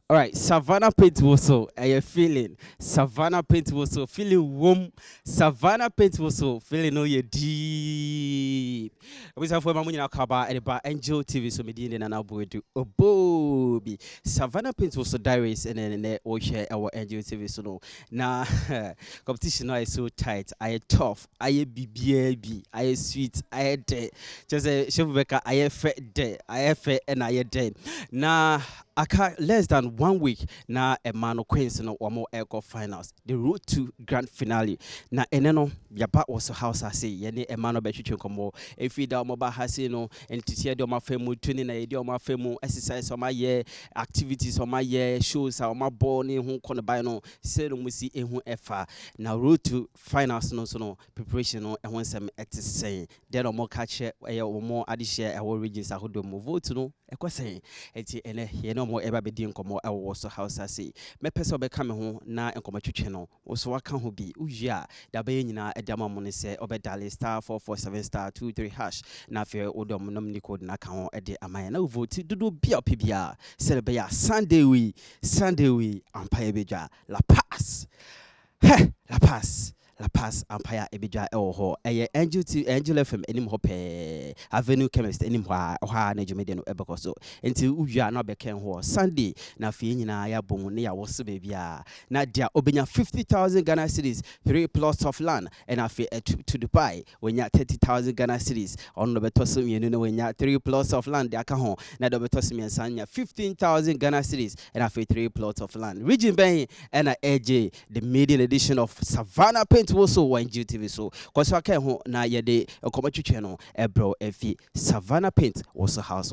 All right, Savannah Paint Woso, are you feeling? Savannah Paint Woso, feeling warm. Savannah Paint Woso, feeling no you deep. We have for my money kaba and about Angel TV so medina and Abu do Obobi. Savannah Paint Woso diaries and then we share our Angel TV so no. Now competition now is so tight. I tough, I BBAB, I sweet, I dead. Just a chef Becca, I fat dead, I fat and I dead. Now aka less than 1 week na Emmanuel Queens no one more echo finals the road to grand finale na eneno yaba was house I say yene Emmanuel betwitwe komo efi da mo ba hase no entiti de ma femu tuni na de ma femu exercise o ma ye activities o ma ye shows o ma ball ni hu kono bai no se no musi ehu efa na road to finals no so no preparation no ehun sem etisen de no mo catch e o mo ade share e regions ahodo mo vote no ekose enti ene ye no mo eba bedi nkomo e wo so house ase me pese obeka me ho na nkomo twetwe no wo so waka ho bi uwia da ba nyina e da mo ne se obedale star 447 star 23 hash na fe odom nom ni code na ka ho e de amaye na vote dudu bia opibia selebe ya Sunday we empire beja la pass la pass La Paz Empire Ebija Eho, Angel to Angel FM any hope Avenue Chemist any ha na Jumediano Ebacoso until Uja no became ho Sunday na Fiina ya boom near was baby na dia obenya 50,000 Ghana cedis 3 plots of land and I feel a trip to Dubai when ya 30,000 Ghana cedis on the betosum you know when ya 3 plots of land ya ka ho na the betosum and sanya 15,000 Ghana cedis and I feel 3 plots of land region bay and AJ the maiden edition of Savannah Paint Woso one TV so cause I can ho na yede okomatwetwe no ebro efi Savannah Paint Woso house.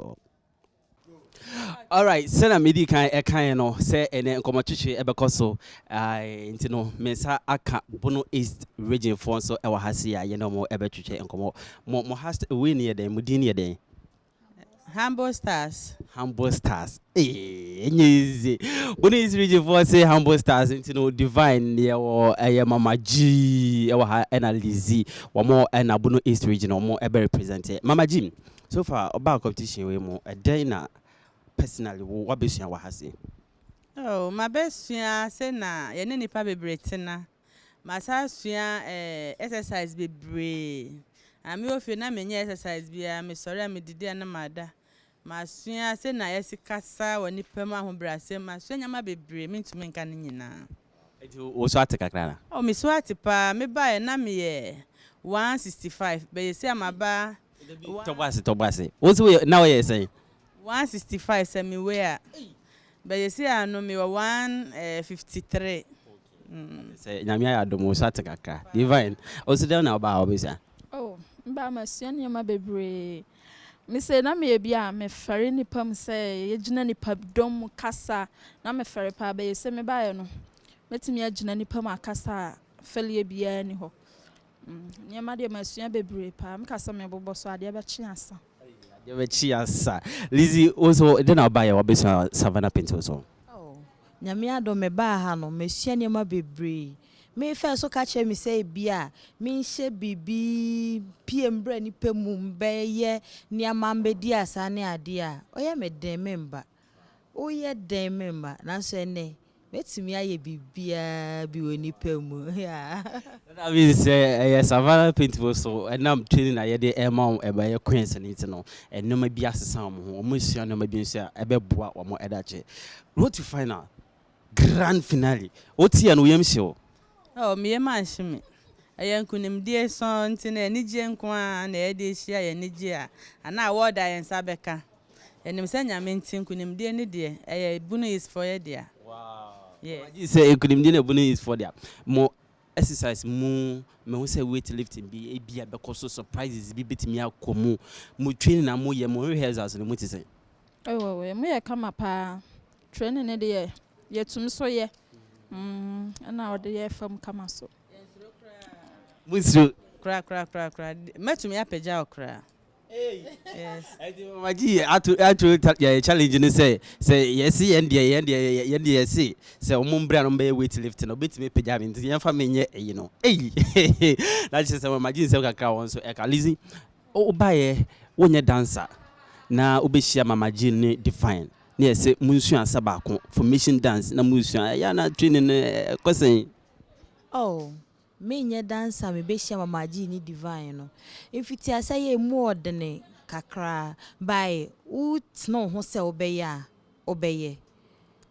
All right, sena medi kan no say ene nkomatwetwe ebekoso nti no mensa aka Bono East region for so ewa hase ya ye no mo ebetwetwe nkomo mo has we ne den mudi ne den Humble Stars. Easy. Bono East region for say Humble Stars nti no divine ye wo Mama G ewa ha analyze wo mo na Bono East region mo ebe represent Mama G. So far about competition we mo e na personally what best you have. Oh, my best friend say na ye ne nipa bebrete na. Masasua exercise bebre. Ami ofi na menye exercise bia me sorry me didi na mada. Masua say na yesi kasa woni pema ho brase masua nyama bebre me ntumi nka ne nyina. Eti wo so ate kakra na. Oh, me so ate pa me ba na me ye 165 be yesi amaba Tobase. What's we now you say 165 semi where but you see I know me 153 say nyame ya domo so ate kakra divine also down now ba obisa oh mba masua ne ma bebre me say na me bia me fere ni pam say ye gina ni dom kasa na me fere pa ba ye say me ba ye no metimi agina ni pam akasa fele bia ni ho ne ma de masua bebre pa me kasa me bobo so ade ba chi asa Lizzie also then buy your business Savannah Paint also. Oh, Nyamia do me ba ha no mesua ne ma bebre. Me fa so ka che me say bia me hye bibi PM bra ni pemum be ye ni amambe di asa ne ade a oye me den memba. Oye den memba na so ene metimi aye bibia bi woni pemu ya. I mean say Savannah Paint so and I'm training na ye de ema e ba ye Queens ni ti no and no ma bi asesa mo ho mo sua no ma bi nso e be boa o mo edache road to final grand finale oti ya no yam show. Oh, me man shimi ayankunim die so nti na anigye nko a na e de hia ya anigye a ana award ayen sabeka enim se nyame nti nkunim die ne de e Bono is for ye dia. Yeah. You say nkunim die Bono is for dia. Mo exercise mu me who say weightlifting be bia because surprises be betimi akomu mo training na mo ye mo rehearsals no mo ti say. Oh we mo ye kama pa training ne de ye tum so ye ana ode ye fam kama so. Musro Kra metumi apeja okra. Yes. Maji atu challenge ni say yes yes say omumbra no be weightlifting no betimi peja me nti yemfa menye eyi no that is say maji say kakra won so e ka Lizzie o baye wonye dancer na obehia Mama G ni define ne say munsua sabako formation dance na munsua ya na training kwesen. Oh, me nye dancer me be share mama ji ni divine no. If it say ye more than kakra by ut no ho se obeye obeye.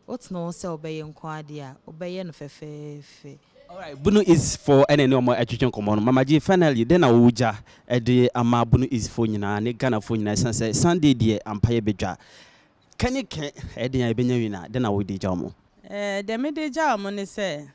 What no se obeye nko ade a obeye no fefefe. All right, Bunu is for any normal education common. Mama G finally then awuja the ama Bunu is for nyina ne Ghana for nyina say Sunday die ampaye bedwa. Can you ede ya benya wina then awudi jamo. De me de jamo ne say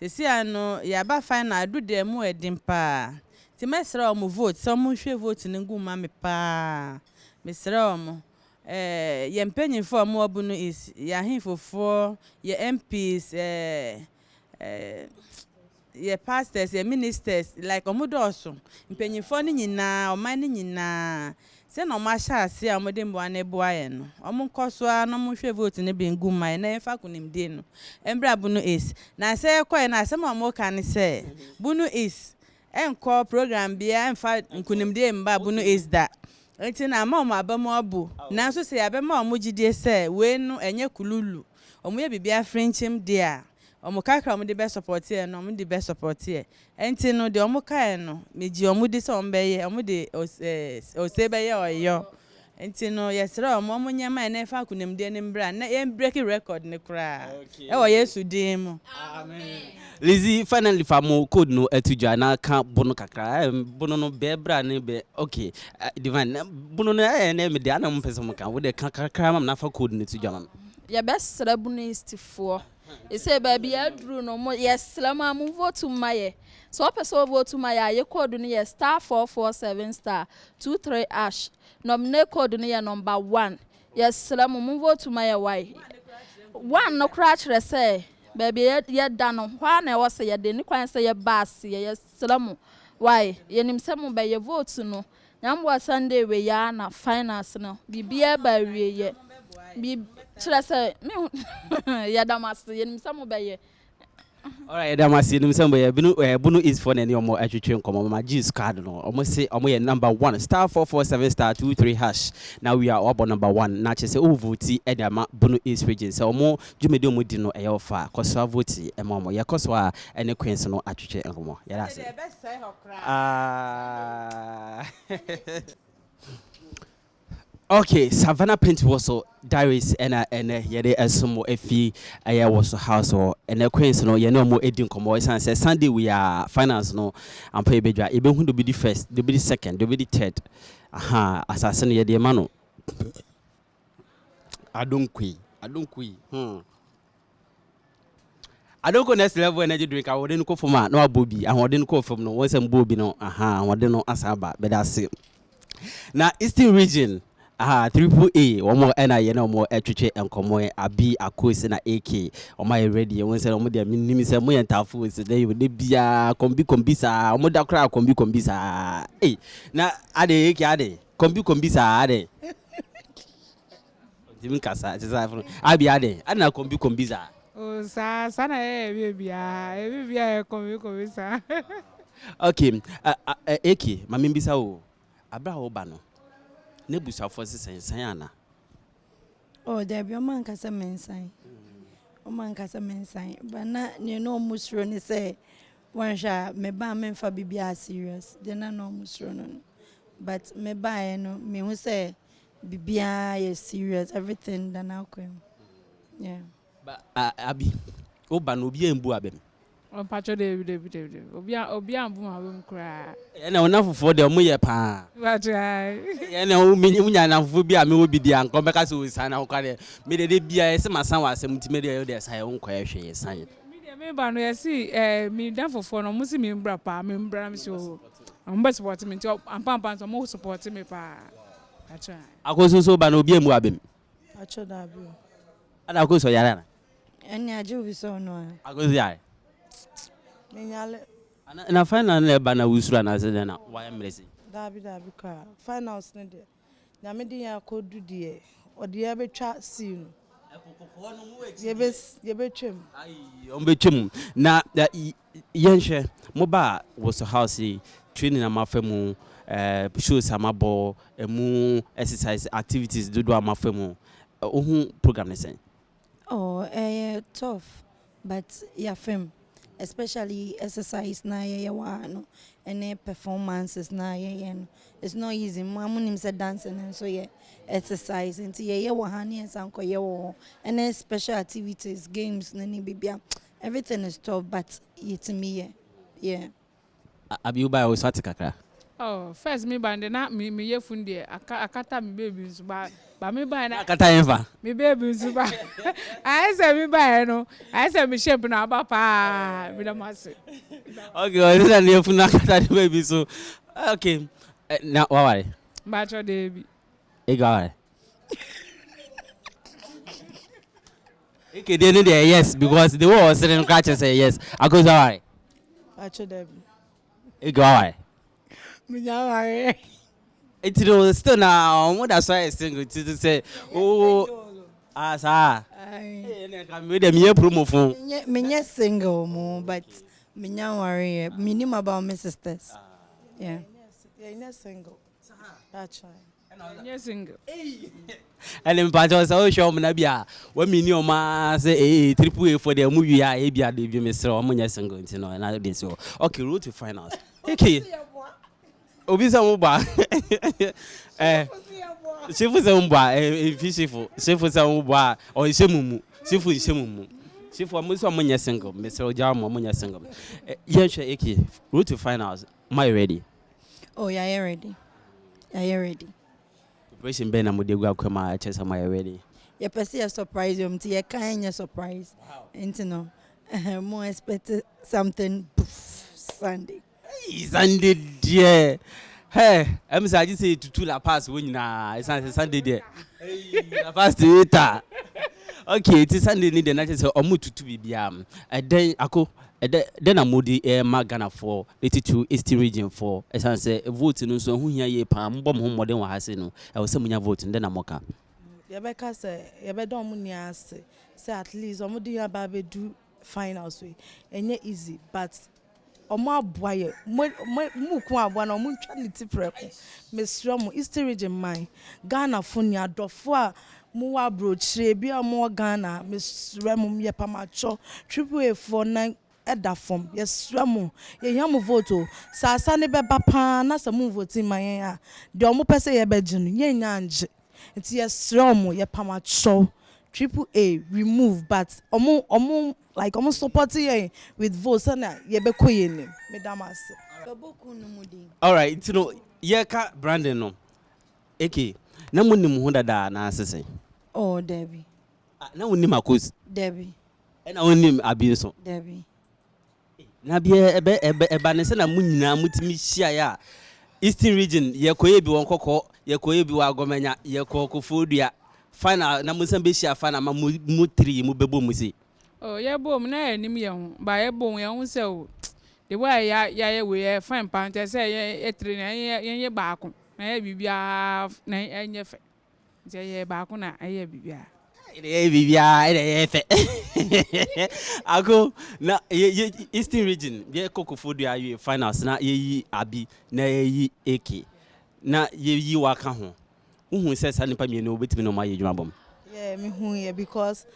sisi ano ya ba final do de mu edin pa. Ti mesra o mu vote, so mu hwe vote ne nguma me pa. Mesra o mu ye mpanyinfo mo Bunu is ya hinfofo ye MPs ye pastors, ye ministers, like omudoso. Mpanyinfo ni nyina, oman ni nyina. Se no ma sha ase a omode mbo na eboa ye no. Omo nkoso a no mo hwe vote ne be nguma na efa kunimde no. Embra Bunu is. Na se ekoye na se ma mo ka ne se Bunu is enko program bia emfa nkunimde mba Bunu is da. Enti na ma omo abamu abu. Na so se abema omo gidie se we no enye kululu. Omo ye bibia frenchim dia. Omo kakra omo de best support here no omo de best support here enti no de omo kai no meji omo de so ombeye omo de osebeye oyo enti no yesra omo nyama na fa kunem de ne mbra na em break record ne kra e wo Yesu din mu Amen. Lizzy finally famo code no etujwa na ka Bunu kakra Bunu no be bra ne be okay divine Bunu no na me de ana mo pese mo kan wo de kakra mam na fa code ne etujwa mam ya best Bunu is for say baby adru no mo yes lama mu vote maye so person vote maye ye code no yes *447 *23# nominate code no ye number 1 yes lama mu vote maye why one no crash re say baby ye da no hwa na wo say ye de ni kwan say ye bass ye yes lama why ye nim say mo be ye vote no nyambo Sunday we ya na finance no bibia ba wie ye bi tira say me ya damasi yenim samu beye. All right, damasi yenim samu beye Bunu is for any omo atwetwe nkomo mama G's card no omo say omo ye number 1 *447 *23#. Now we are up on number 1 na che say o vote e da ma Bunu is region say omo dwumedi omo di no e yofa koso vote e ma omo ye koso a ene queens no atwetwe nkomo ya da say okay, Savannah Paint Woso Diaries and yede esumo efi aya Woso house or and queens no ye no mo edin komo say Sunday we are finance no am pay bedwa e be hu do be the first do be the second do be the third assassin ye de ma no I don't kui I don't go next level energy drink I wouldn't go for ma no abobi I wouldn't go from no once bobi no wouldn't no asaba but that's it now Eastern region Triple A omo ena ye na omo etwetwe enkomo abi akosi na AK omo ye ready won say omo de minimi say mo ye ntafo se dey we de bia kombi sa omo da kra kombi sa na ade AK ade kombi sa ade Jimi kasa jesa abi ade na kombi sa o sa na bia kombi sa okay AK mama mbisa o abra ho ba no nebusa for sensan ana oh there be man kasa mensan but na ne no musro ni say one sha me ba me fa bibia serious de na no musro no but me ba no me hu say bibia is serious everything that now come yeah but abi oba no obi embu abem on pacho de obi ambu abem kra na ona fofo de omo ye pa what ai na o nya na fofo bi a me obi dia nko be ka se o san na kwa de me de bia se masan wa asem ti me de de san ye nko ye hwe ye san ye me ba no ye si me dan fofo no mo si me mbra pa me mbra me so am be support me to am so mo support me pa acha akoso ba no obi embu abem acho da bi ada akoso yara na enya ajo bi so no akoso yara menyale na final na ba na wusura na se na wa emresi da bi ka finals ne de na me de ya kodu de o de ya betwa seal ye betwem ombetwem na yenhwe mo ba Woso house training na mafemu shows amabo emu exercise activities dodo amafemu program ne sen. Oh, tough, but yeah, film, especially exercise na no, and performances na no. It's not easy. Mamunim said dancing and so yeah, exercise and yeah wahani and sanko yeah and then special activities, games, nani bibia. Everything is tough, but it's me yeah. Abi you buy also kakra. Oh, first me band na me ye fundi akata me baby nso ba me ba na Akata enfa. me baby nso ba. I say me ba no. I say me shape na ba pa me da mase. Okay, well, this is the akata baby so. Okay. Now why? Ba cho David. Ega. Okay, they need yes because the war was saying catch say yes. I go why? Pacho Debbie. Ega why? Minyawari. It's still now. What that's why I single to say oh sir. I Can made them here promo phone. me single mo, but minyawari. Minimum about my sisters. Yeah. Yeah, single. That's right. Yes single. And then Pacho say oh show me na bia when me ni o ma say Triple A for the movie ya e bia dey be me say o mo single you know na dey so okay road to finals. Okay. Obi say mo ba Shefu say mo ba shefu say mo ba o shemumu shefu mo so mo single me say o ja mo single yeah sure okay road to finals am I ready? Oh yeah, you ready? Yeah, you ready? Preparation ben na mo dey go akoma chess am I ready? You perceive a surprise you you kind surprise. Wow. And you know, more expect something Sunday. Sunday dear. Hey, I'm say I just say to la pass when na it's Sunday there. Hey, la pass later. Okay, it's Sunday need the night say omu tutu bibia. Then ako then amodi Ghana for 82 Eastern region for esan say vote no so hu hia ye pa mbom ho modern wa hase no. E wo say munya vote then amoka. Yebeka say yebedon mu ni ase. Say at least omudi aba be do finals we. Enye easy, but omo aboye mu ku aboa na omo ntwa ne tipreko mesro mo Eastern region man Ghana fo ni adofo a mu wa brochire bi omo Ghana mesro mo ye pamacho Triple A for na eda form yesro mo ye hia mo vote sasa ne beba pa na sa mo vote man ya de omo pese ye beji no ye nya anje nti yesro mo ye pamacho Triple A remove but omo like omo supporting with votes na ye be koye ni madam ase Kaboku no mudi. All right, you know, yeah ka Brandon no. Okay. Na munim ho dada na asese. Oh, Debbie. Na wonim akos. Debbie. E na wonim abi so. Debbie. Na bia eba ne se na munyina mutimi hia ya. Eastern region ye koye bi won kokko, ye koye bi wa agomanya, ye kokofodua. Final na musan be hia final ma mu 3 mu bebo mu se. Oh, yeah, boom, na enim ye ho. Ba ye boom ye ho say o. The way ya we fine pant say ye train ye baako. Na ye bibia na enye fe. Nti ye baako na ye bibia. Ide bibia ide fe. Ako na ye Eastern region ye kokofodua ye finals na ye yi abi na ye yi AK. Na ye yi waka ho. Uhun say sa nipa mienu obetimi no ma ye dwuma bom. yeah me hu here because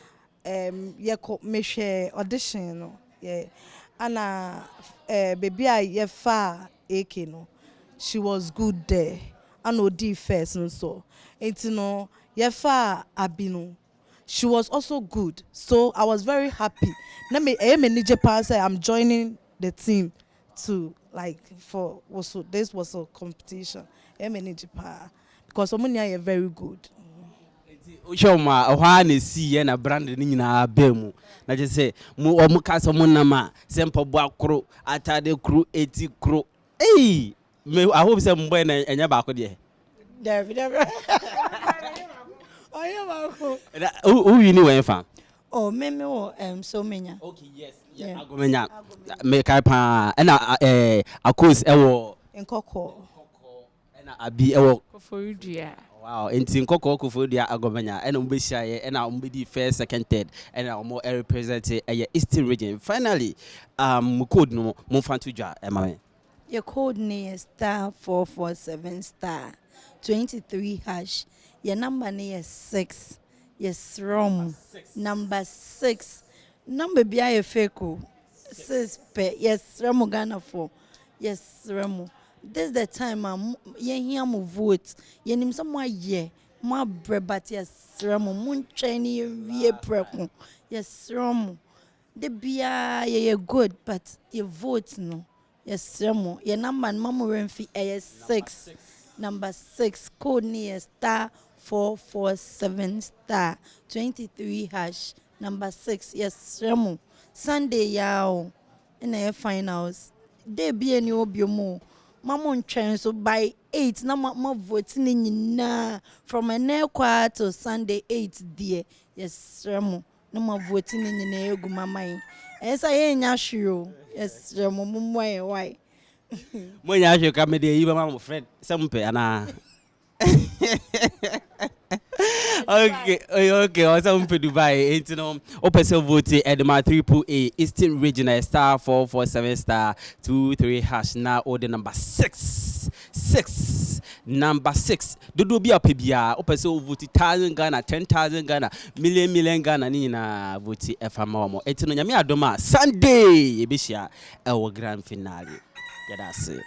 ye ko me share audition no yeah ana baby a ye fa AK no she was good there and odi first no so enti no ye fa abi no she was also good so I was very happy na me nije pa say I'm joining the team to like for Woso this was a competition nije pa because someone are very good. Oshoma ohwa na si na brand ni nyina ba mu na je se mu o mu kasa mu nama se mpabu akro atade kro eti kro me I hope say mboy na enya ba ko de Debbie. Oh yeah, Marco. who you know fa Oh, me so many. okay yes Yeah. agomenya me kai pa na akos ewo Nkoko na abi ewo For you dear. wow enti nkoko kofodia agomenya ena mbehia ye ena mbedi first second third ena omo represent Eastern region finally code no mo fanto dwa ema Your code name is *447*23#. Your number name is 6. Yes, Rom. Number 6. Number be a fake. 6 pe. Yes, Ramo Ghana 4. Yes, Ramo. This the time yen here mo vote. Yen him some ye. Ma bre but yes, Ramo. Mun cheni ye preko. Yes, Ramo. The bia ye good, but your vote no. Yes, Ramo. Your number mamu renfi yes 6. Number 6 code near star 447 star 23 hash. Number 6 yes Ramo. Sunday yao in the finals. They be any obiomo. Mamon train so by 8 na ma voting in na from a near to Sunday 8 dear. Yes Ramo. No more voting in the egu mama. Yes I ain't sure. Yes Ramo why. When you actually come there, you my friend. Some pay ana. Okay. Also, for Dubai, you know, open so vote at my Triple A Eastern Regional star 447 star 23 hash now order number 6. Number 6. Do be a PBR. Open so vote 1,000 Ghana, 10,000 Ghana, million Ghana. Nina vote FMO. It's no Yami Adoma Sunday. Ebisha our grand finale. Yeah, that's it.